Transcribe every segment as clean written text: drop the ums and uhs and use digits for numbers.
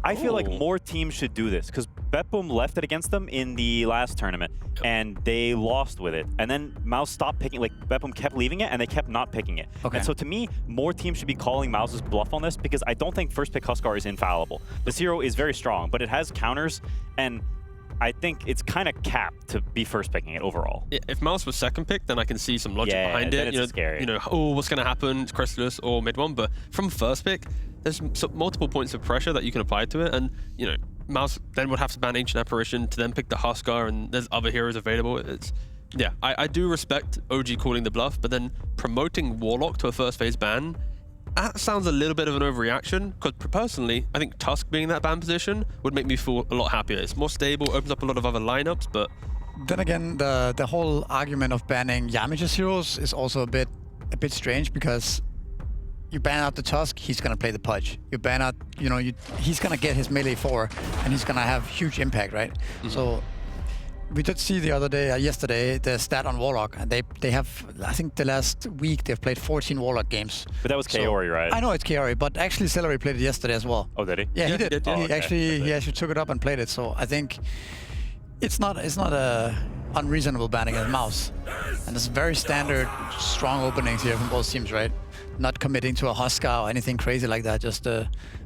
I feel like more teams should do this because Bepum left it against them in the last tournament and they lost with it. And then Mouse stopped picking, like Bepum kept leaving it and they kept not picking it. And so to me, more teams should be calling Mouse's bluff on this because I don't think first pick Huskar is infallible. This hero is very strong, but it has counters and I think it's kind of capped to be first picking it overall. Yeah, if Mouse was second pick, then I can see some logic behind it. It's scary. You know, oh, what's going to happen? It's Chrysalis or mid one. But from first pick, there's multiple points of pressure that you can apply to it. And, you know, Mouse then would have to ban Ancient Apparition to then pick the Huskar, and there's other heroes available. It's yeah, I do respect OG calling the bluff, but then promoting Warlock to a first phase ban, that sounds a little bit of an overreaction, because personally, I think Tusk being in that ban position would make me feel a lot happier. It's more stable, opens up a lot of other lineups, but... Then again, the whole argument of banning Yamcha's heroes is also a bit strange, because you ban out the Tusk, he's gonna play the Pudge. You ban out, you know, he's gonna get his melee 4, and he's gonna have huge impact, right? So we did see the other day, yesterday, the stat on Warlock, and they have, I think the last week they've played 14 Warlock games. But that was Kaori, right? I know it's Kaori, but actually Celery played it yesterday as well. Oh, did he? Yeah, he did. Oh, he actually took it up and played it. So I think it's not a unreasonable ban against Mouse, and it's very standard, strong openings here from both teams, right? Not committing to a Huskar or anything crazy like that, just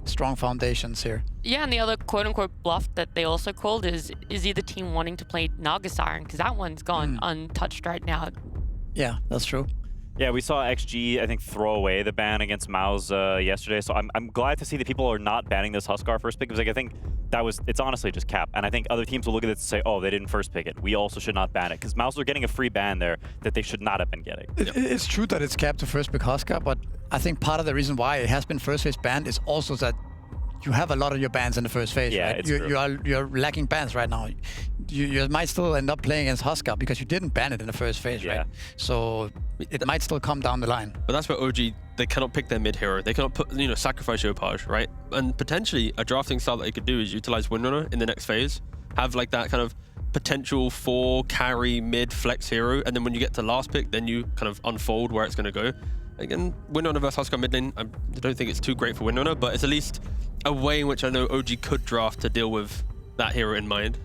strong foundations here. Yeah, and the other quote-unquote bluff that they also called is either team wanting to play Naga Siren, because that one's gone untouched right now. Yeah, that's true. Yeah, we saw XG, I think, throw away the ban against Maus yesterday, so I'm glad to see that people are not banning this Huskar first pick, because like, I think it's honestly just cap, and I think other teams will look at it and say, oh, they didn't first pick it. We also should not ban it, because Maus are getting a free ban there that they should not have been getting. It's true that it's capped to first pick Huskar, but I think part of the reason why it has been first phase banned is also that you have a lot of your bans in the first phase, right? It's you're lacking bans right now. You might still end up playing against Huskar because you didn't ban it in the first phase, right? So it might still come down the line. But that's where OG, they cannot pick their mid hero. They cannot put, sacrifice Yopaj, right? And potentially a drafting style that they could do is utilize Windrunner in the next phase, have like that kind of potential 4 carry mid flex hero, and then when you get to last pick, then you kind of unfold where it's going to go. Again, Windrunner versus Huskar mid lane, I don't think it's too great for Windrunner, but it's at least a way in which I know OG could draft to deal with that hero in mind.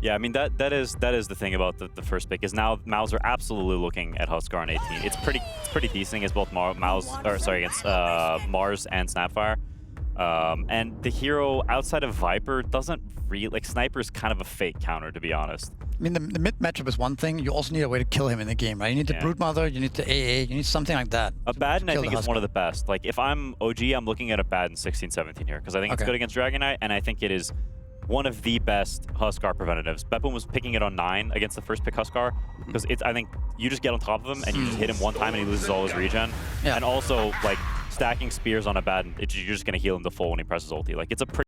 Yeah, I mean, that is the thing about the first pick, is now Maus are absolutely looking at Huskar on 18. It's pretty decent against both against Mars and Snapfire. And the hero outside of Viper doesn't really, like, Sniper's kind of a fake counter, to be honest. I mean, the mid matchup is one thing. You also need a way to kill him in the game, right? You need the Broodmother, you need the AA, you need something like that. A Baden, I think, is one of the best. Like, if I'm OG, I'm looking at a Baden 16-17 here, because I think it's good against Dragon Knight, and I think it is one of the best Huskar preventatives. Bepum was picking it on 9 against the first pick Huskar, because I think you just get on top of him and you just hit him one time and he loses all his regen. And also, like, stacking spears on a Baden, you're just going to heal him to full when he presses ulti. Like, it's a pretty